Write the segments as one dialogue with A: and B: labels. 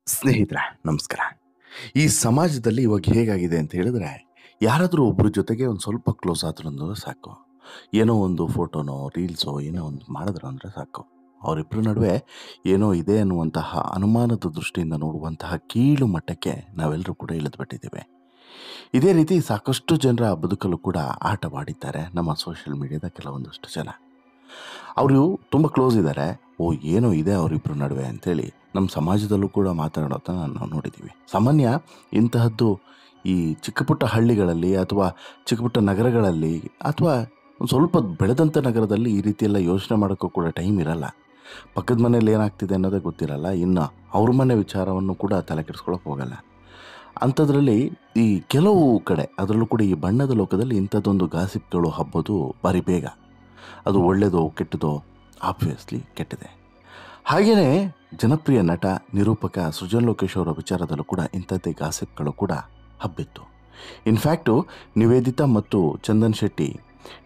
A: ಸ್ನೇಹಿತರೆ ನಮಸ್ಕಾರ. ಈ ಸಮಾಜದಲ್ಲಿ ಇವಾಗ ಹೇಗಾಗಿದೆ ಅಂತ ಹೇಳಿದ್ರೆ, ಯಾರಾದರೂ ಒಬ್ಬರ ಜೊತೆಗೆ ಒಂದು ಸ್ವಲ್ಪ ಕ್ಲೋಸ್ ಆದ್ರು ಅಂದ್ರೆ ಸಾಕು. ಏನೋ ಒಂದು ಫೋಟೋನೋ, ರೀಲ್ಸೋ ಏನೋ ಒಂದು ಮಾಡಿದ್ರು ಅಂದರೆ ಸಾಕು. ಅವರಿಬ್ಬರ ನಡುವೆ ಏನೋ ಇದೆ ಅನ್ನುವಂತಹ ಅನುಮಾನದ ದೃಷ್ಟಿಯಿಂದ ನೋಡುವಂತಹ ಕೀಳು ಮಟ್ಟಕ್ಕೆ ನಾವೆಲ್ಲರೂ ಕೂಡ ಇಳಿದ್ಬಿಟ್ಟಿದ್ದೇವೆ. ಇದೇ ರೀತಿ ಸಾಕಷ್ಟು ಜನರ ಬದುಕಲು ಕೂಡ ಆಟವಾಡಿದ್ದಾರೆ ನಮ್ಮ ಸೋಷಿಯಲ್ ಮೀಡಿಯಾದ ಕೆಲವೊಂದಷ್ಟು ಜನ. ಅವರು ತುಂಬ ಕ್ಲೋಸ್ ಇದ್ದಾರೆ. ಓ ಏನೋ ಇದೆ ಅವರಿಬ್ಬರ ನಡುವೆ ಅಂತೇಳಿ ನಮ್ಮ ಸಮಾಜದಲ್ಲೂ ಕೂಡ ಮಾತನಾಡೋದನ್ನ ನಾವು ನೋಡಿದ್ದೀವಿ. ಸಾಮಾನ್ಯ ಇಂತಹದ್ದು ಈ ಚಿಕ್ಕ ಪುಟ್ಟ ಹಳ್ಳಿಗಳಲ್ಲಿ ಅಥವಾ ಚಿಕ್ಕ ಪುಟ್ಟ ನಗರಗಳಲ್ಲಿ ಅಥವಾ ಒಂದು ಸ್ವಲ್ಪ ಬೆಳೆದಂಥ ನಗರದಲ್ಲಿ ಈ ರೀತಿಯೆಲ್ಲ ಯೋಚನೆ ಮಾಡೋಕ್ಕೂ ಕೂಡ ಟೈಮ್ ಇರಲ್ಲ. ಪಕ್ಕದ ಮನೇಲಿ ಏನಾಗ್ತಿದೆ ಅನ್ನೋದೇ ಗೊತ್ತಿರಲ್ಲ. ಇನ್ನು ಅವ್ರ ಮನೆ ವಿಚಾರವನ್ನು ಕೂಡ ತಲೆ ಕೆಡಿಸ್ಕೊಳಕ್ಕೆ ಹೋಗಲ್ಲ. ಅಂಥದ್ರಲ್ಲಿ ಈ ಕೆಲವು ಕಡೆ ಅದರಲ್ಲೂ ಕೂಡ ಈ ಬಣ್ಣದ ಲೋಕದಲ್ಲಿ ಇಂಥದ್ದೊಂದು ಗಾಸಿಪ್ಗಳು ಹಬ್ಬೋದು ಭಾರಿ ಬೇಗ. ಅದು ಒಳ್ಳೆಯದೋ ಕೆಟ್ಟದೋ ಆಬ್ವಿಯಸ್ಲಿ ಕೆಟ್ಟಿದೆ. ಹಾಗೆಯೇ ಜನಪ್ರಿಯ ನಟ ನಿರೂಪಕ ಸೃಜನ್ ಲೋಕೇಶ್ ಅವರ ವಿಚಾರದಲ್ಲೂ ಕೂಡ ಇಂಥದ್ದೇ ಗಾಸಿಪ್ಗಳು ಕೂಡ ಹಬ್ಬಿತ್ತು. ಇನ್ಫ್ಯಾಕ್ಟು ನಿವೇದಿತಾ ಮತ್ತು ಚಂದನ್ ಶೆಟ್ಟಿ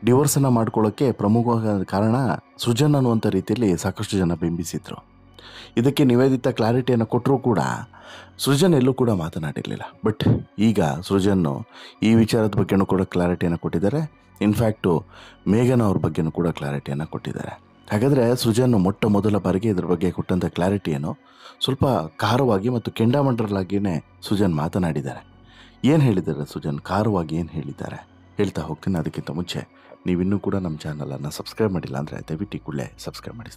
A: ಡಿವೋರ್ಸನ್ನು ಮಾಡ್ಕೊಳ್ಳೋಕ್ಕೆ ಪ್ರಮುಖವಾದ ಕಾರಣ ಸೃಜನ್ ಅನ್ನುವಂಥ ರೀತಿಯಲ್ಲಿ ಸಾಕಷ್ಟು ಜನ ಬಿಂಬಿಸಿದ್ರು. ಇದಕ್ಕೆ ನಿವೇದಿತಾ ಕ್ಲಾರಿಟಿಯನ್ನು ಕೊಟ್ಟರೂ ಕೂಡ ಸೃಜನ್ ಎಲ್ಲೂ ಕೂಡ ಮಾತನಾಡಿರಲಿಲ್ಲ. ಬಟ್ ಈಗ ಸೃಜನ್ನು ಈ ವಿಚಾರದ ಬಗ್ಗೆನೂ ಕೂಡ ಕ್ಲಾರಿಟಿಯನ್ನು ಕೊಟ್ಟಿದ್ದಾರೆ. ಇನ್ಫ್ಯಾಕ್ಟು ಮೇಘನ್ ಅವ್ರ ಬಗ್ಗೆನೂ ಕೂಡ ಕ್ಲಾರಿಟಿಯನ್ನು ಕೊಟ್ಟಿದ್ದಾರೆ. ಹಾಗಾದರೆ ಸೃಜನ್ ಮೊಟ್ಟ ಮೊದಲ ಬಾರಿಗೆ ಇದ್ರ ಬಗ್ಗೆ ಕೊಟ್ಟಂಥ ಕ್ಲಾರಿಟಿಯನ್ನು ಸ್ವಲ್ಪ ಖಾರವಾಗಿ ಮತ್ತು ಕೆಂಡಾಮಂಡಲಾಗಿಯೇ ಸೃಜನ್ ಮಾತನಾಡಿದ್ದಾರೆ. ಏನು ಹೇಳಿದ್ದಾರೆ ಸೃಜನ್, ಖಾರವಾಗಿ ಏನು ಹೇಳಿದ್ದಾರೆ ಹೇಳ್ತಾ ಹೋಗ್ತೀನಿ. ಅದಕ್ಕಿಂತ ಮುಂಚೆ ನೀವಿನ್ನೂ ಕೂಡ ನಮ್ಮ ಚಾನಲನ್ನು ಸಬ್ಸ್ಕ್ರೈಬ್ ಮಾಡಿಲ್ಲ ಅಂದರೆ ದಯವಿಟ್ಟು ಕೂಡಲೇ ಸಬ್ಸ್ಕ್ರೈಬ್ ಮಾಡಿ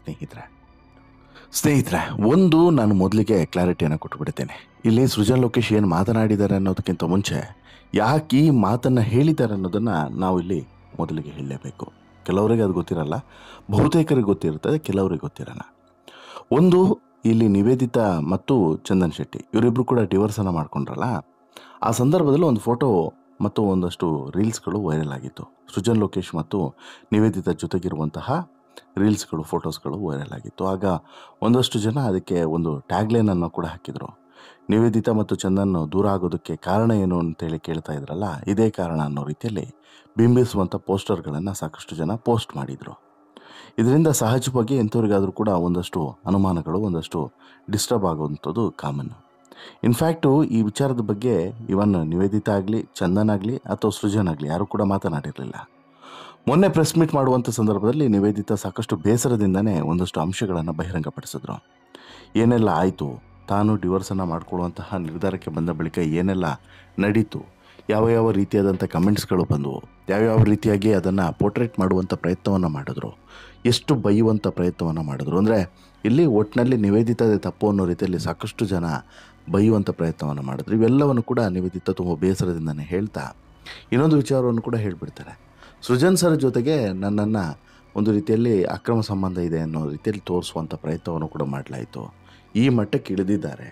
A: ಸ್ನೇಹಿತರೆ. ಒಂದು ನಾನು ಮೊದಲಿಗೆ ಕ್ಲಾರಿಟಿಯನ್ನು ಕೊಟ್ಟುಬಿಡ್ತೇನೆ. ಇಲ್ಲಿ ಸೃಜನ್ ಲೋಕೇಶ್ ಏನು ಮಾತನಾಡಿದ್ದಾರೆ ಅನ್ನೋದಕ್ಕಿಂತ ಮುಂಚೆ ಯಾಕೆ ಈ ಮಾತನ್ನು ಹೇಳಿದ್ದಾರೆ ಅನ್ನೋದನ್ನು ನಾವು ಇಲ್ಲಿ ಮೊದಲಿಗೆ ಹೇಳಲೇಬೇಕು. ಕೆಲವರಿಗೆ ಅದು ಗೊತ್ತಿರಲ್ಲ, ಬಹುತೇಕರಿಗೆ ಗೊತ್ತಿರ್ತದೆ, ಕೆಲವರಿಗೆ ಗೊತ್ತಿರಲ್ಲ. ಒಂದು, ಇಲ್ಲಿ ನಿವೇದಿತಾ ಮತ್ತು ಚಂದನ್ ಶೆಟ್ಟಿ ಇವರಿಬ್ಬರು ಕೂಡ ಡಿವೋರ್ಸನ್ನು ಮಾಡ್ಕೊಂಡ್ರಲ್ಲ, ಆ ಸಂದರ್ಭದಲ್ಲಿ ಒಂದು ಫೋಟೋ ಮತ್ತು ಒಂದಷ್ಟು ರೀಲ್ಸ್ಗಳು ವೈರಲ್ ಆಗಿತ್ತು. ಸೃಜನ್ ಲೋಕೇಶ್ ಮತ್ತು ನಿವೇದಿತಾ ಜೊತೆಗಿರುವಂತಹ ರೀಲ್ಸ್ಗಳು, ಫೋಟೋಸ್ಗಳು ವೈರಲ್ ಆಗಿತ್ತು. ಆಗ ಒಂದಷ್ಟು ಜನ ಅದಕ್ಕೆ ಒಂದು ಟ್ಯಾಗ್ಲೈನನ್ನು ಕೂಡ ಹಾಕಿದರು. ನಿವೇದಿತಾ ಮತ್ತು ಚಂದನ್ ದೂರ ಆಗೋದಕ್ಕೆ ಕಾರಣ ಏನು ಅಂತೇಳಿ ಕೇಳ್ತಾ ಇದ್ರಲ್ಲ, ಇದೇ ಕಾರಣ ಅನ್ನೋ ರೀತಿಯಲ್ಲಿ ಬಿಂಬಿಸುವಂಥ ಪೋಸ್ಟರ್ಗಳನ್ನು ಸಾಕಷ್ಟು ಜನ ಪೋಸ್ಟ್ ಮಾಡಿದರು. ಇದರಿಂದ ಸಹಜವಾಗಿ ಎಂಥವ್ರಿಗಾದರೂ ಕೂಡ ಒಂದಷ್ಟು ಅನುಮಾನಗಳು, ಒಂದಷ್ಟು ಡಿಸ್ಟರ್ಬ್ ಆಗುವಂಥದ್ದು ಕಾಮನ್ನು. ಇನ್ಫ್ಯಾಕ್ಟು ಈ ವಿಚಾರದ ಬಗ್ಗೆ ಇವನ್ ನಿವೇದಿತಾ ಆಗಲಿ, ಚಂದನ್ ಆಗಲಿ ಅಥವಾ ಸೃಜನ್ ಆಗಲಿ ಯಾರೂ ಕೂಡ ಮಾತನಾಡಿರಲಿಲ್ಲ. ಮೊನ್ನೆ ಪ್ರೆಸ್ ಮೀಟ್ ಮಾಡುವಂಥ ಸಂದರ್ಭದಲ್ಲಿ ನಿವೇದಿತಾ ಸಾಕಷ್ಟು ಬೇಸರದಿಂದನೇ ಒಂದಷ್ಟು ಅಂಶಗಳನ್ನು ಬಹಿರಂಗಪಡಿಸಿದ್ರು. ಏನೆಲ್ಲ ಆಯಿತು, ತಾನು ಡಿವೋರ್ಸನ್ನು ಮಾಡಿಕೊಳ್ಳುವಂತಹ ನಿರ್ಧಾರಕ್ಕೆ ಬಂದ ಬಳಿಕ ಏನೆಲ್ಲ ನಡೀತು, ಯಾವ ರೀತಿಯಾದಂಥ ಕಮೆಂಟ್ಸ್ಗಳು ಬಂದವು, ಯಾವ್ಯಾವ ರೀತಿಯಾಗಿ ಅದನ್ನು ಪೋರ್ಟ್ರೇಟ್ ಮಾಡುವಂಥ ಪ್ರಯತ್ನವನ್ನು ಮಾಡಿದ್ರು, ಎಷ್ಟು ಬೈಯುವಂಥ ಪ್ರಯತ್ನವನ್ನು ಮಾಡಿದ್ರು. ಅಂದರೆ ಇಲ್ಲಿ ಒಟ್ಟಿನಲ್ಲಿ ನಿವೇದಿತಾದ ತಪ್ಪು ಅನ್ನೋ ರೀತಿಯಲ್ಲಿ ಸಾಕಷ್ಟು ಜನ ಬೈಯುವಂಥ ಪ್ರಯತ್ನವನ್ನು ಮಾಡಿದ್ರು. ಇವೆಲ್ಲವನ್ನು ಕೂಡ ನಿವೇದಿತಾ ತುಂಬ ಬೇಸರದಿಂದನೇ ಹೇಳ್ತಾ ಇನ್ನೊಂದು ವಿಚಾರವನ್ನು ಕೂಡ ಹೇಳಿಬಿಡ್ತಾರೆ. ಸೃಜನ್ ಸರ್ ಜೊತೆಗೆ ನನ್ನನ್ನು ಒಂದು ರೀತಿಯಲ್ಲಿ ಅಕ್ರಮ ಸಂಬಂಧ ಇದೆ ಅನ್ನೋ ರೀತಿಯಲ್ಲಿ ತೋರಿಸುವಂಥ ಪ್ರಯತ್ನವನ್ನು ಕೂಡ ಮಾಡಲಾಯಿತು. ಈ ಮಟ್ಟಕ್ಕೆ ಇಳಿದಿದ್ದಾರೆ,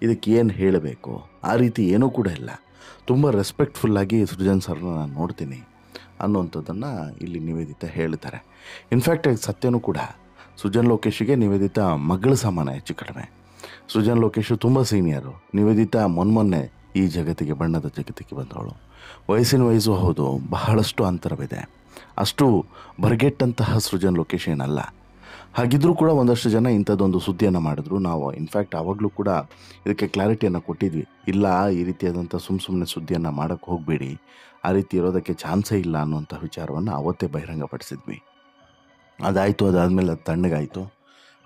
A: ಇದಕ್ಕೆ ಏನು ಹೇಳಬೇಕು, ಆ ರೀತಿ ಏನೂ ಕೂಡ ಇಲ್ಲ. ತುಂಬ ರೆಸ್ಪೆಕ್ಟ್ಫುಲ್ಲಾಗಿ ಸೃಜನ್ ಸರ್ನ ನಾನು ನೋಡ್ತೀನಿ ಅನ್ನುವಂಥದ್ದನ್ನು ಇಲ್ಲಿ ನಿವೇದಿತಾ ಹೇಳ್ತಾರೆ. ಇನ್ಫ್ಯಾಕ್ಟ್ ಸತ್ಯನೂ ಕೂಡ, ಸೃಜನ್ ಲೋಕೇಶಿಗೆ ನಿವೇದಿತಾ ಮಗಳ ಸಮಾನ, ಹೆಚ್ಚು ಕಡಿಮೆ. ಸೃಜನ್ ಲೋಕೇಶು ತುಂಬ ಸೀನಿಯರು. ನಿವೇದಿತಾ ಮೊನ್ನೆ ಈ ಜಗತ್ತಿಗೆ, ಬಣ್ಣದ ಜಗತ್ತಿಗೆ ಬಂದವಳು. ವಯಸ್ಸು ಹೌದು, ಬಹಳಷ್ಟು ಅಂತರವಿದೆ. ಅಷ್ಟು ಬರಗೆಟ್ಟಂತಹ ಸೃಜನ್ ಲೋಕೇಶ್ ಏನಲ್ಲ. ಹಾಗಿದ್ರೂ ಕೂಡ ಒಂದಷ್ಟು ಜನ ಇಂಥದ್ದೊಂದು ಸುದ್ದಿಯನ್ನು ಮಾಡಿದ್ರು. ನಾವು ಇನ್ಫ್ಯಾಕ್ಟ್ ಆವಾಗಲೂ ಕೂಡ ಇದಕ್ಕೆ ಕ್ಲಾರಿಟಿಯನ್ನು ಕೊಟ್ಟಿದ್ವಿ. ಇಲ್ಲ, ಈ ರೀತಿಯಾದಂಥ ಸುಮ್ಮನೆ ಸುದ್ದಿಯನ್ನು ಮಾಡೋಕ್ಕೆ ಹೋಗಬೇಡಿ, ಆ ರೀತಿ ಇರೋದಕ್ಕೆ ಚಾನ್ಸೇ ಇಲ್ಲ ಅನ್ನುವಂಥ ವಿಚಾರವನ್ನು ಅವತ್ತೇ ಬಹಿರಂಗಪಡಿಸಿದ್ವಿ. ಅದಾಯಿತು, ಅದಾದಮೇಲೆ ಅದು ತಣ್ಣಗಾಯಿತು.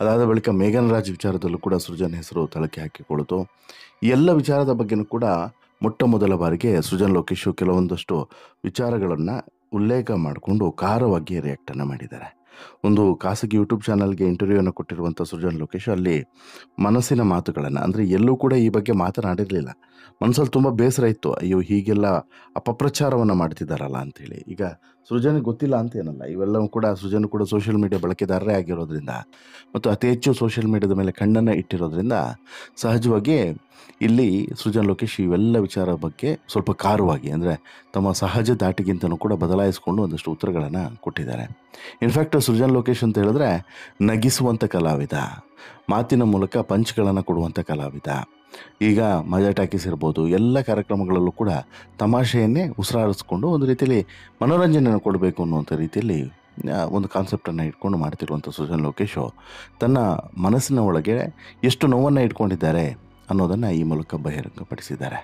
A: ಅದಾದ ಬಳಿಕ ಮೇಘನ್ ರಾಜ್ ವಿಚಾರದಲ್ಲೂ ಕೂಡ ಸೃಜನ್ ಹೆಸರು ತಳಕೆ ಹಾಕಿಕೊಳ್ತು. ಈ ಎಲ್ಲ ವಿಚಾರದ ಬಗ್ಗೆನೂ ಕೂಡ ಮೊಟ್ಟ ಮೊದಲ ಬಾರಿಗೆ ಸೃಜನ್ ಲೋಕೇಶು ಕೆಲವೊಂದಷ್ಟು ವಿಚಾರಗಳನ್ನು ಉಲ್ಲೇಖ ಮಾಡಿಕೊಂಡು ಖಾರವಾಗಿ ರಿಯಾಕ್ಟನ್ನು ಮಾಡಿದ್ದಾರೆ. ಒಂದು ಖಾಸಗಿ ಯೂಟ್ಯೂಬ್ ಚಾನಲ್ಗೆ ಇಂಟರ್ವ್ಯೂವನ್ನು ಕೊಟ್ಟಿರುವಂಥ ಸೃಜನ್ ಲೋಕೇಶ್ ಅಲ್ಲಿ ಮನಸ್ಸಿನ ಮಾತುಗಳನ್ನು, ಅಂದರೆ ಎಲ್ಲೂ ಕೂಡ ಈ ಬಗ್ಗೆ ಮಾತನಾಡಿರಲಿಲ್ಲ. ಮನಸ್ಸಲ್ಲಿ ತುಂಬ ಬೇಸರ ಇತ್ತು. ಅಯ್ಯೋ, ಹೀಗೆಲ್ಲ ಅಪಪ್ರಚಾರವನ್ನು ಮಾಡ್ತಿದ್ದಾರಲ್ಲ ಅಂಥೇಳಿ. ಈಗ ಸೃಜನ್ಗೆ ಗೊತ್ತಿಲ್ಲ ಅಂತ ಏನಲ್ಲ, ಇವೆಲ್ಲವೂ ಕೂಡ ಸೃಜನ್ ಕೂಡ ಸೋಷಿಯಲ್ ಮೀಡಿಯಾ ಬಳಕೆದಾರರೇ ಆಗಿರೋದ್ರಿಂದ ಮತ್ತು ಅತಿ ಹೆಚ್ಚು ಸೋಷಿಯಲ್ ಮೀಡಿಯಾದ ಮೇಲೆ ಕಣ್ಣನ್ನು ಇಟ್ಟಿರೋದ್ರಿಂದ ಸಹಜವಾಗಿ ಇಲ್ಲಿ ಸೃಜನ್ ಲೋಕೇಶ್ ಇವೆಲ್ಲ ವಿಚಾರದ ಬಗ್ಗೆ ಸ್ವಲ್ಪ ಖಾರವಾಗಿ, ಅಂದರೆ ತಮ್ಮ ಸಹಜ ದಾಟಿಗಿಂತನೂ ಕೂಡ ಬದಲಾಯಿಸಿಕೊಂಡು ಒಂದಷ್ಟು ಉತ್ತರಗಳನ್ನು ಕೊಟ್ಟಿದ್ದಾರೆ. ಇನ್ಫ್ಯಾಕ್ಟ್ ಸೃಜನ್ ಲೋಕೇಶ್ ಅಂತ ಹೇಳಿದ್ರೆ ನಗಿಸುವಂಥ ಕಲಾವಿದ, ಮಾತಿನ ಮೂಲಕ ಪಂಚ್ಗಳನ್ನು ಕೊಡುವಂಥ ಕಲಾವಿದ. ಈಗ ಮಜಾ ಟಾಕೀಸ್ ಇರ್ಬೋದು, ಎಲ್ಲ ಕಾರ್ಯಕ್ರಮಗಳಲ್ಲೂ ಕೂಡ ತಮಾಷೆಯನ್ನೇ ಉಸಿರಾಡಿಸ್ಕೊಂಡು ಒಂದು ರೀತಿಯಲ್ಲಿ ಮನೋರಂಜನೆಯನ್ನು ಕೊಡಬೇಕು ಅನ್ನುವಂಥ ರೀತಿಯಲ್ಲಿ ಒಂದು ಕಾನ್ಸೆಪ್ಟನ್ನು ಇಟ್ಕೊಂಡು ಮಾಡ್ತಿರುವಂಥ ಸೃಜನ್ ಲೋಕೇಶು ತನ್ನ ಮನಸ್ಸಿನ ಒಳಗೆ ಎಷ್ಟು ನೋವನ್ನು ಇಟ್ಕೊಂಡಿದ್ದಾರೆ ಅನ್ನೋದನ್ನು ಈ ಮೂಲಕ ಬಹಿರಂಗಪಡಿಸಿದ್ದಾರೆ.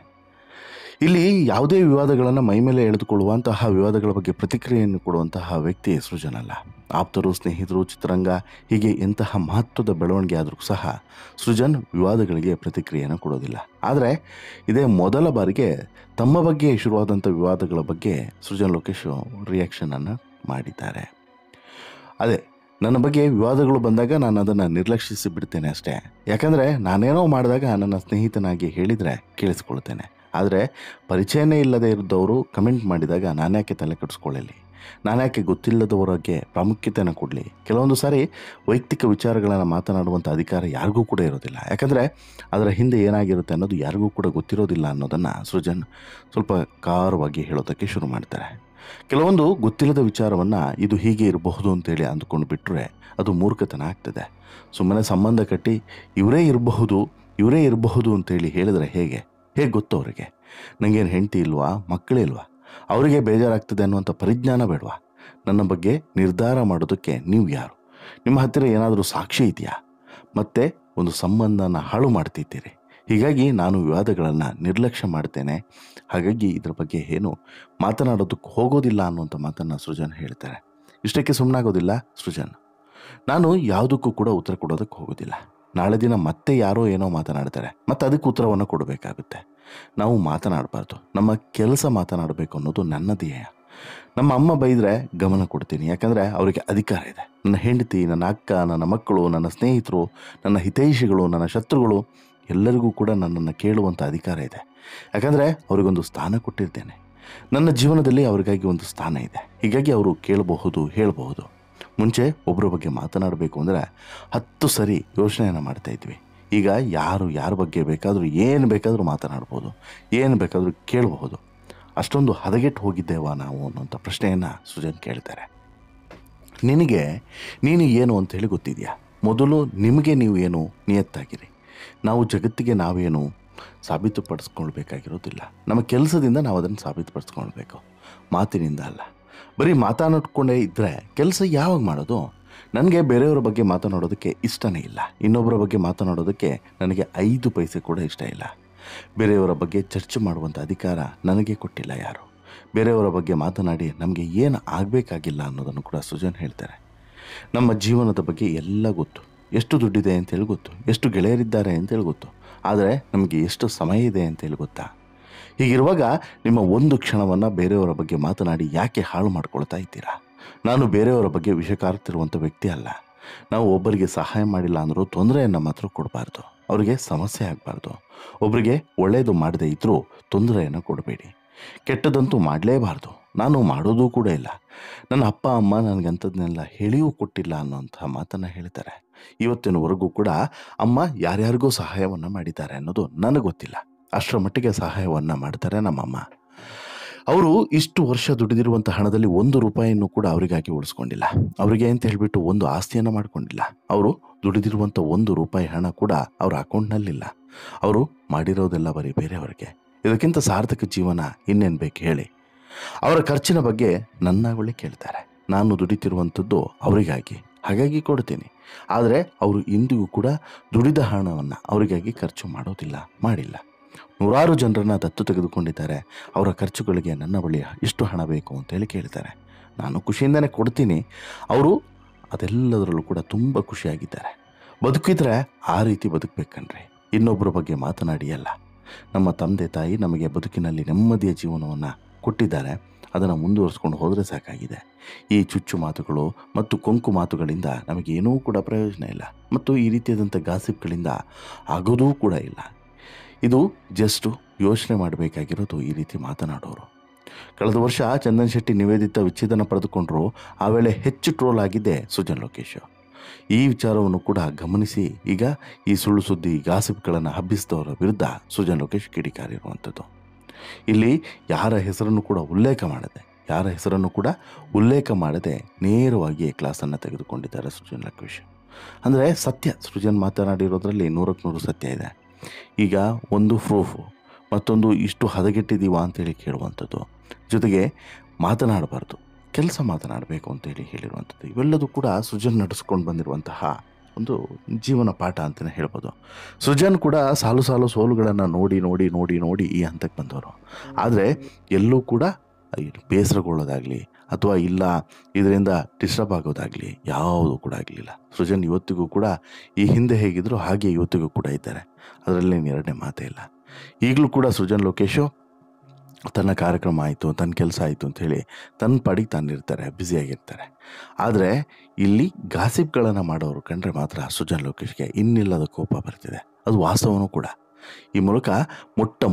A: ಇಲ್ಲಿ ಯಾವುದೇ ವಿವಾದಗಳನ್ನು ಮೈಮೇಲೆ ಎಳೆದುಕೊಳ್ಳುವಂತಹ ವಿವಾದಗಳ ಬಗ್ಗೆ ಪ್ರತಿಕ್ರಿಯೆಯನ್ನು ಕೊಡುವಂತಹ ವ್ಯಕ್ತಿ ಸೃಜನ್ ಅಲ್ಲ. ಆಪ್ತರು, ಸ್ನೇಹಿತರು, ಚಿತ್ರರಂಗ ಹೀಗೆ ಎಂತಹ ಮಹತ್ವದ ಬೆಳವಣಿಗೆ ಆದರೂ ಸಹ ಸೃಜನ್ ವಿವಾದಗಳಿಗೆ ಪ್ರತಿಕ್ರಿಯೆಯನ್ನು ಕೊಡೋದಿಲ್ಲ. ಆದರೆ ಇದೇ ಮೊದಲ ಬಾರಿಗೆ ತಮ್ಮ ಬಗ್ಗೆ ಶುರುವಾದಂಥ ವಿವಾದಗಳ ಬಗ್ಗೆ ಸೃಜನ್ ಲೋಕೇಶ್ ರಿಯಾಕ್ಷನನ್ನು ಮಾಡಿದ್ದಾರೆ. ಅದೇ ನನ್ನ ಬಗ್ಗೆ ವಿವಾದಗಳು ಬಂದಾಗ ನಾನು ಅದನ್ನು ನಿರ್ಲಕ್ಷಿಸಿ ಬಿಡ್ತೇನೆ ಅಷ್ಟೇ. ಯಾಕಂದರೆ ನಾನೇನೋ ಮಾಡಿದಾಗ ನನ್ನ ಸ್ನೇಹಿತನಾಗಿ ಹೇಳಿದರೆ ಕೇಳಿಸ್ಕೊಳ್ತೇನೆ. ಆದರೆ ಪರಿಚಯನೇ ಇಲ್ಲದೆ ಇದ್ದವರು ಕಮೆಂಟ್ ಮಾಡಿದಾಗ ನಾನ್ಯಾಕೆ ತಲೆ ಕೆಡಿಸ್ಕೊಳ್ಳಲಿ, ನಾನ್ಯಾಕೆ ಗೊತ್ತಿಲ್ಲದವರಿಗೆ ಪ್ರಾಮುಖ್ಯತೆಯನ್ನು ಕೊಡಲಿ. ಕೆಲವೊಂದು ಸಾರಿ ವೈಯಕ್ತಿಕ ವಿಚಾರಗಳನ್ನು ಮಾತನಾಡುವಂಥ ಅಧಿಕಾರ ಯಾರಿಗೂ ಕೂಡ ಇರೋದಿಲ್ಲ. ಯಾಕಂದರೆ ಅದರ ಹಿಂದೆ ಏನಾಗಿರುತ್ತೆ ಅನ್ನೋದು ಯಾರಿಗೂ ಕೂಡ ಗೊತ್ತಿರೋದಿಲ್ಲ ಅನ್ನೋದನ್ನು ಸೃಜನ್ ಸ್ವಲ್ಪ ಖಾರವಾಗಿ ಹೇಳೋದಕ್ಕೆ ಶುರು ಮಾಡ್ತಾರೆ. ಕೆಲವೊಂದು ಗೊತ್ತಿಲ್ಲದ ವಿಚಾರವನ್ನು ಇದು ಹೀಗೆ ಇರಬಹುದು ಅಂತೇಳಿ ಅಂದುಕೊಂಡು ಬಿಟ್ಟರೆ ಅದು ಮೂರ್ಖತನ ಆಗ್ತದೆ. ಸುಮ್ಮನೆ ಸಂಬಂಧ ಕಟ್ಟಿ ಇವರೇ ಇರಬಹುದು ಅಂತೇಳಿ ಹೇಳಿದರೆ ಹೇಗೆ ಗೊತ್ತು ಅವರಿಗೆ? ನನಗೇನು ಹೆಂಡತಿ ಇಲ್ವಾ, ಮಕ್ಕಳಿಲ್ವಾ, ಅವರಿಗೆ ಬೇಜಾರಾಗ್ತದೆ ಅನ್ನುವಂಥ ಪರಿಜ್ಞಾನ ಬೇಡವಾ? ನನ್ನ ಬಗ್ಗೆ ನಿರ್ಧಾರ ಮಾಡೋದಕ್ಕೆ ನೀವು ಯಾರು? ನಿಮ್ಮ ಹತ್ತಿರ ಏನಾದರೂ ಸಾಕ್ಷಿ ಇದೆಯಾ? ಮತ್ತೆ ಒಂದು ಸಂಬಂಧನ ಹಾಳು ಮಾಡ್ತಿದ್ದೀರಿ. ಹೀಗಾಗಿ ನಾನು ವಿವಾದಗಳನ್ನು ನಿರ್ಲಕ್ಷ್ಯ ಮಾಡ್ತೇನೆ. ಹಾಗಾಗಿ ಇದರ ಬಗ್ಗೆ ಏನು ಮಾತನಾಡೋದಕ್ಕೆ ಹೋಗೋದಿಲ್ಲ ಅನ್ನುವಂಥ ಮಾತನ್ನು ಸೃಜನ್ ಹೇಳ್ತಾರೆ. ಇಷ್ಟಕ್ಕೆ ಸುಮ್ಮನಾಗೋದಿಲ್ಲ ಸೃಜನ್. ನಾನು ಯಾವುದಕ್ಕೂ ಕೂಡ ಉತ್ತರ ಕೊಡೋದಕ್ಕೆ ಹೋಗೋದಿಲ್ಲ. ನಾಳೆ ದಿನ ಮತ್ತೆ ಯಾರೋ ಏನೋ ಮಾತನಾಡ್ತಾರೆ, ಮತ್ತು ಅದಕ್ಕೆ ಉತ್ತರವನ್ನು ಕೊಡಬೇಕಾಗುತ್ತೆ. ನಾವು ಮಾತನಾಡಬಾರ್ದು, ನಮ್ಮ ಕೆಲಸ ಮಾತನಾಡಬೇಕು ಅನ್ನೋದು ನನ್ನ ಧ್ಯೇಯ. ನಮ್ಮ ಅಮ್ಮ ಬೈದರೆ ಗಮನ ಕೊಡ್ತೀನಿ, ಯಾಕಂದರೆ ಅವರಿಗೆ ಅಧಿಕಾರ ಇದೆ. ನನ್ನ ಹೆಂಡತಿ, ನನ್ನ ಅಕ್ಕ, ನನ್ನ ಮಕ್ಕಳು, ನನ್ನ ಸ್ನೇಹಿತರು, ನನ್ನ ಹಿತೈಷಿಗಳು, ನನ್ನ ಶತ್ರುಗಳು ಎಲ್ಲರಿಗೂ ಕೂಡ ನನ್ನನ್ನು ಕೇಳುವಂಥ ಅಧಿಕಾರ ಇದೆ. ಯಾಕಂದರೆ ಅವರಿಗೊಂದು ಸ್ಥಾನ ಕೊಟ್ಟಿರ್ತೇನೆ. ನನ್ನ ಜೀವನದಲ್ಲಿ ಅವರಿಗಾಗಿ ಒಂದು ಸ್ಥಾನ ಇದೆ. ಹೀಗಾಗಿ ಅವರು ಕೇಳಬಹುದು, ಹೇಳಬಹುದು. ಮುಂಚೆ ಒಬ್ಬರ ಬಗ್ಗೆ ಮಾತನಾಡಬೇಕು ಅಂದರೆ 10 ಸರಿ ಯೋಚನೆಯನ್ನು ಮಾಡ್ತಾಯಿದ್ವಿ. ಈಗ ಯಾರ ಬಗ್ಗೆ ಬೇಕಾದರೂ ಏನು ಬೇಕಾದರೂ ಮಾತನಾಡ್ಬೋದು, ಏನು ಬೇಕಾದರೂ ಕೇಳಬಹುದು. ಅಷ್ಟೊಂದು ಹದಗೆಟ್ಟು ಹೋಗಿದ್ದೇವಾ ನಾವು ಅನ್ನೋಂಥ ಪ್ರಶ್ನೆಯನ್ನು ಸೃಜನ್ ಕೇಳ್ತಾರೆ. ನೀನು ಏನು ಅಂಥೇಳಿ ಗೊತ್ತಿದೆಯಾ? ಮೊದಲು ನಿಮಗೆ ನೀವು ಏನು ನಿಯತ್ತಾಗಿರಿ. ನಾವು ಜಗತ್ತಿಗೆ ನಾವೇನು ಸಾಬೀತುಪಡಿಸ್ಕೊಳ್ಬೇಕಾಗಿರೋದಿಲ್ಲ. ನಮ್ಮ ಕೆಲಸದಿಂದ ನಾವು ಅದನ್ನು ಸಾಬೀತುಪಡಿಸ್ಕೊಳ್ಬೇಕು, ಮಾತಿನಿಂದ ಅಲ್ಲ. ಬರೀ ಮಾತನಾಡ್ಕೊಂಡೇ ಇದ್ದರೆ ಕೆಲಸ ಯಾವಾಗ ಮಾಡೋದು? ನನಗೆ ಬೇರೆಯವರ ಬಗ್ಗೆ ಮಾತನಾಡೋದಕ್ಕೆ ಇಷ್ಟನೇ ಇಲ್ಲ. ಇನ್ನೊಬ್ಬರ ಬಗ್ಗೆ ಮಾತನಾಡೋದಕ್ಕೆ ನನಗೆ 5 ಪೈಸೆ ಕೂಡ ಇಷ್ಟ ಇಲ್ಲ. ಬೇರೆಯವರ ಬಗ್ಗೆ ಚರ್ಚೆ ಮಾಡುವಂಥ ಅಧಿಕಾರ ನನಗೆ ಕೊಟ್ಟಿಲ್ಲ ಯಾರು. ಬೇರೆಯವರ ಬಗ್ಗೆ ಮಾತನಾಡಿ ನಮಗೆ ಏನು ಆಗಬೇಕಾಗಿಲ್ಲ ಅನ್ನೋದನ್ನು ಕೂಡ ಸೃಜನ್ ಹೇಳ್ತಾರೆ. ನಮ್ಮ ಜೀವನದ ಬಗ್ಗೆ ಎಲ್ಲ ಗೊತ್ತು. ಎಷ್ಟು ದುಡ್ಡಿದೆ ಅಂತೇಳಿ ಗೊತ್ತು, ಎಷ್ಟು ಗೆಳೆಯರಿದ್ದಾರೆ ಅಂತೇಳಿ ಗೊತ್ತು. ಆದರೆ ನಮಗೆ ಎಷ್ಟು ಸಮಯ ಇದೆ ಅಂತೇಳಿ ಗೊತ್ತಾ? ಹೀಗಿರುವಾಗ ನಿಮ್ಮ ಒಂದು ಕ್ಷಣವನ್ನು ಬೇರೆಯವರ ಬಗ್ಗೆ ಮಾತನಾಡಿ ಯಾಕೆ ಹಾಳು ಮಾಡ್ಕೊಳ್ತಾ ಇದ್ದೀರಾ? ನಾನು ಬೇರೆಯವರ ಬಗ್ಗೆ ವಿಷ ಕಾರುತ್ತಿರುವಂಥ ವ್ಯಕ್ತಿ ಅಲ್ಲ. ನಾವು ಒಬ್ಬರಿಗೆ ಸಹಾಯ ಮಾಡಿಲ್ಲ ಅಂದರೂ ತೊಂದರೆಯನ್ನು ಮಾತ್ರ ಕೊಡಬಾರ್ದು, ಅವರಿಗೆ ಸಮಸ್ಯೆ ಆಗಬಾರ್ದು. ಒಬ್ಬರಿಗೆ ಒಳ್ಳೆಯದು ಮಾಡದೇ ಇದ್ದರೂ ತೊಂದರೆಯನ್ನು ಕೊಡಬೇಡಿ. ಕೆಟ್ಟದಂತೂ ಮಾಡಲೇಬಾರ್ದು. ನಾನು ಮಾಡೋದೂ ಕೂಡ ಇಲ್ಲ. ನನ್ನ ಅಪ್ಪ ಅಮ್ಮ ನನಗಂಥದ್ದನ್ನೆಲ್ಲ ಹೇಳಿಯೂ ಕೊಟ್ಟಿಲ್ಲ ಅನ್ನೋಂಥ ಮಾತನ್ನು ಹೇಳ್ತಾರೆ. ಇವತ್ತಿನವರೆಗೂ ಕೂಡ ಅಮ್ಮ ಯಾರ್ಯಾರಿಗೂ ಸಹಾಯವನ್ನು ಮಾಡಿದ್ದಾರೆ ಅನ್ನೋದು ನನಗೆ ಗೊತ್ತಿಲ್ಲ. ಅಷ್ಟರ ಮಟ್ಟಿಗೆ ಸಹಾಯವನ್ನು ಮಾಡ್ತಾರೆ ನಮ್ಮಮ್ಮ. ಅವರು ಇಷ್ಟು ವರ್ಷ ದುಡಿದಿರುವಂಥ ಹಣದಲ್ಲಿ 1 ರೂಪಾಯಿಯನ್ನು ಕೂಡ ಅವರಿಗಾಗಿ ಉಳಿಸ್ಕೊಂಡಿಲ್ಲ. ಅವರಿಗೆ ಅಂತ ಹೇಳಿಬಿಟ್ಟು ಒಂದು ಆಸ್ತಿಯನ್ನು ಮಾಡಿಕೊಂಡಿಲ್ಲ. ಅವರು ದುಡಿದಿರುವಂಥ 1 ರೂಪಾಯಿ ಹಣ ಕೂಡ ಅವರ ಅಕೌಂಟ್ನಲ್ಲಿಲ್ಲ. ಅವರು ಮಾಡಿರೋದೆಲ್ಲ ಬರೀ ಬೇರೆಯವರಿಗೆ. ಇದಕ್ಕಿಂತ ಸಾರ್ಥಕ ಜೀವನ ಇನ್ನೇನು ಬೇಕು ಹೇಳಿ? ಅವರ ಖರ್ಚಿನ ಬಗ್ಗೆ ನನ್ನ ಬಳಿ ಕೇಳ್ತಾರೆ. ನಾನು ದುಡಿತಿರುವಂಥದ್ದು ಅವರಿಗಾಗಿ, ಹಾಗಾಗಿ ಕೊಡ್ತೀನಿ. ಆದರೆ ಅವರು ಇಂದಿಗೂ ಕೂಡ ದುಡಿದ ಹಣವನ್ನು ಅವರಿಗಾಗಿ ಖರ್ಚು ಮಾಡೋದಿಲ್ಲ, ಮಾಡಿಲ್ಲ. ನೂರಾರು ಜನರನ್ನು ದತ್ತು ತೆಗೆದುಕೊಂಡಿದ್ದಾರೆ. ಅವರ ಖರ್ಚುಗಳಿಗೆ ನನ್ನ ಬಳಿ ಇಷ್ಟು ಹಣ ಬೇಕು ಅಂತೇಳಿ ಕೇಳ್ತಾರೆ. ನಾನು ಖುಷಿಯಿಂದನೇ ಕೊಡ್ತೀನಿ. ಅವರು ಅದೆಲ್ಲದರಲ್ಲೂ ಕೂಡ ತುಂಬ ಖುಷಿಯಾಗಿದ್ದಾರೆ. ಬದುಕಿದ್ರೆ ಆ ರೀತಿ ಬದುಕಬೇಕನ್ರಿ, ಇನ್ನೊಬ್ಬರ ಬಗ್ಗೆ ಮಾತನಾಡಿ ಅಲ್ಲ. ನಮ್ಮ ತಂದೆ ತಾಯಿ ನಮಗೆ ಬದುಕಿನಲ್ಲಿ ನೆಮ್ಮದಿಯ ಜೀವನವನ್ನು ಕೊಟ್ಟಿದ್ದಾರೆ. ಅದನ್ನು ಮುಂದುವರಿಸ್ಕೊಂಡು ಹೋದರೆ ಸಾಕಾಗಿದೆ. ಈ ಚುಚ್ಚು ಮಾತುಗಳು ಮತ್ತು ಕೊಂಕು ಮಾತುಗಳಿಂದ ನಮಗೇನೂ ಕೂಡ ಪ್ರಯೋಜನ ಇಲ್ಲ, ಮತ್ತು ಈ ರೀತಿಯಾದಂಥ ಗಾಸಿಪ್ಗಳಿಂದ ಆಗೋದೂ ಕೂಡ ಇಲ್ಲ. ಇದು ಜಸ್ಟು ಯೋಚನೆ ಮಾಡಬೇಕಾಗಿರೋದು ಈ ರೀತಿ ಮಾತನಾಡೋರು. ಕಳೆದ ವರ್ಷ ಚಂದನ್ ಶೆಟ್ಟಿ ನಿವೇದಿತಾ ವಿಚ್ಛೇದನ ಪಡೆದುಕೊಂಡರು. ಆ ವೇಳೆ ಹೆಚ್ಚು ಟ್ರೋಲ್ ಆಗಿದ್ದೆ ಸೃಜನ್ ಲೋಕೇಶ್. ಈ ವಿಚಾರವನ್ನು ಕೂಡ ಗಮನಿಸಿ ಈಗ ಈ ಸುಳ್ಳು ಸುದ್ದಿ ಗಾಸಿಪ್ಗಳನ್ನು ಹಬ್ಬಿಸಿದವರ ವಿರುದ್ಧ ಸೃಜನ್ ಲೋಕೇಶ್ ಕಿಡಿಕಾರಿರುವಂಥದ್ದು. ಇಲ್ಲಿ ಯಾರ ಹೆಸರನ್ನು ಕೂಡ ಉಲ್ಲೇಖ ಮಾಡದೆ ನೇರವಾಗಿ ಕ್ಲಾಸನ್ನು ತೆಗೆದುಕೊಂಡಿದ್ದಾರೆ ಸೃಜನ್ ಲೋಕೇಶ್. ಅಂದರೆ ಸತ್ಯ, ಸೃಜನ್ ಮಾತನಾಡಿರೋದ್ರಲ್ಲಿ 100ಕ್ಕೆ 100 ಸತ್ಯ ಇದೆ. ಈಗ ಒಂದು ಪ್ರೂಫು, ಮತ್ತೊಂದು ಇಷ್ಟು ಹದಗೆಟ್ಟಿದ್ದೀವಾ ಅಂತೇಳಿ ಕೇಳುವಂಥದ್ದು, ಜೊತೆಗೆ ಮಾತನಾಡಬಾರ್ದು, ಕೆಲಸ ಮಾತನಾಡಬೇಕು ಅಂತೇಳಿ ಹೇಳಿರುವಂಥದ್ದು. ಇವೆಲ್ಲದೂ ಕೂಡ ಸೃಜನ್ ನಡೆಸ್ಕೊಂಡು ಬಂದಿರುವಂತಹ ಒಂದು ಜೀವನ ಪಾಠ ಅಂತಲೇ ಹೇಳ್ಬೋದು. ಸೃಜನ್ ಕೂಡ ಸಾಲು ಸಾಲು ಸೋಲುಗಳನ್ನು ನೋಡಿ ನೋಡಿ ನೋಡಿ ನೋಡಿ ಈ ಹಂತಕ್ಕೆ ಬಂದವರು. ಆದರೆ ಎಲ್ಲೂ ಕೂಡ ಬೇಸರಗೊಳ್ಳೋದಾಗಲಿ ಅಥವಾ ಇಲ್ಲ ಇದರಿಂದ ಡಿಸ್ಟರ್ಬ್ ಆಗೋದಾಗಲಿ ಯಾವುದು ಕೂಡ ಆಗಲಿಲ್ಲ. ಸೃಜನ್ ಇವತ್ತಿಗೂ ಕೂಡ ಈ ಹಿಂದೆ ಹೇಗಿದ್ರು ಹಾಗೆ ಇವತ್ತಿಗೂ ಕೂಡ ಇದ್ದಾರೆ, ಅದರಲ್ಲಿ ಎರಡನೇ ಮಾತೇ ಇಲ್ಲ. ಈಗಲೂ ಕೂಡ ಸೃಜನ್ ಲೋಕೇಶು ತನ್ನ ಕಾರ್ಯಕ್ರಮ ಆಯಿತು, ತನ್ನ ಕೆಲಸ ಆಯಿತು ಅಂಥೇಳಿ ತನ್ನ ಪಾಡಿಗೆ ತಾನಿರ್ತಾರೆ, ಬ್ಯುಸಿಯಾಗಿರ್ತಾರೆ. ಆದರೆ ಇಲ್ಲಿ ಗಾಸಿಪ್ಗಳನ್ನು ಮಾಡೋರು ಕಂಡ್ರೆ ಮಾತ್ರ ಸೃಜನ್ ಲೋಕೇಶ್ಗೆ ಇನ್ನಿಲ್ಲದ ಕೋಪ ಬರ್ತಿದೆ. ಅದು ವಾಸ್ತವನೂ ಕೂಡ. ಈ ಮೂಲಕ ಮೊಟ್ಟ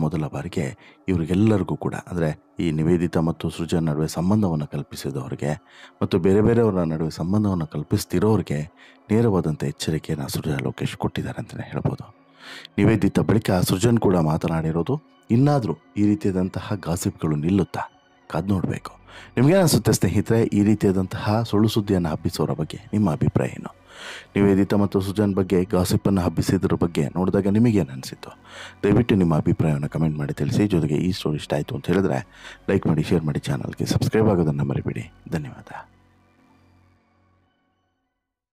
A: ಮೊದಲ ಬಾರಿಗೆ ಇವರಿಗೆಲ್ಲರಿಗೂ ಕೂಡ, ಅಂದರೆ ಈ ನಿವೇದಿತಾ ಮತ್ತು ಸೃಜನ್ ನಡುವೆ ಸಂಬಂಧವನ್ನು ಕಲ್ಪಿಸಿದವ್ರಿಗೆ ಮತ್ತು ಬೇರೆ ಬೇರೆಯವರ ನಡುವೆ ಸಂಬಂಧವನ್ನು ಕಲ್ಪಿಸ್ತಿರೋರಿಗೆ ನೇರವಾದಂಥ ಎಚ್ಚರಿಕೆಯನ್ನು ಸೃಜನ್ ಲೋಕೇಶ್ ಕೊಟ್ಟಿದ್ದಾರೆ ಅಂತಲೇ ಹೇಳ್ಬೋದು. ನಿವೇದಿತಾ ಬಳಿಕ ಸೃಜನ್ ಕೂಡ ಮಾತನಾಡಿರೋದು, ಇನ್ನಾದರೂ ಈ ರೀತಿಯಾದಂತಹ ಗಾಸಿಪ್ಗಳು ನಿಲ್ಲುತ್ತಾ ಕಾದು ನೋಡಬೇಕು. ನಿಮಗೇನಿಸುತ್ತೆ ಸ್ನೇಹಿತರೆ, ಈ ರೀತಿಯಾದಂತಹ ಸುಳ್ಳು ಸುದ್ದಿಯನ್ನು ಹಬ್ಬಿಸೋರ ಬಗ್ಗೆ ನಿಮ್ಮ ಅಭಿಪ್ರಾಯ ಏನು? ನಿವೇದಿತಾ ಮತ್ತು ಸೃಜನ್ ಬಗ್ಗೆ ಗಾಸಿಪ್ಪನ್ನು ಹಬ್ಬಿಸಿದ್ರ ಬಗ್ಗೆ ನೋಡಿದಾಗ ನಿಮಗೇನು ಅನಿಸಿತ್ತು? ದಯವಿಟ್ಟು ನಿಮ್ಮ ಅಭಿಪ್ರಾಯವನ್ನು ಕಮೆಂಟ್ ಮಾಡಿ ತಿಳಿಸಿ. ಜೊತೆಗೆ ಈ ಸ್ಟೋರಿ ಇಷ್ಟ ಆಯಿತು ಅಂತ ಹೇಳಿದ್ರೆ ಲೈಕ್ ಮಾಡಿ, ಶೇರ್ ಮಾಡಿ, ಚಾನಲ್ಗೆ ಸಬ್ಸ್ಕ್ರೈಬ್ ಆಗೋದನ್ನು ಮರಿಬೇಡಿ. ಧನ್ಯವಾದ.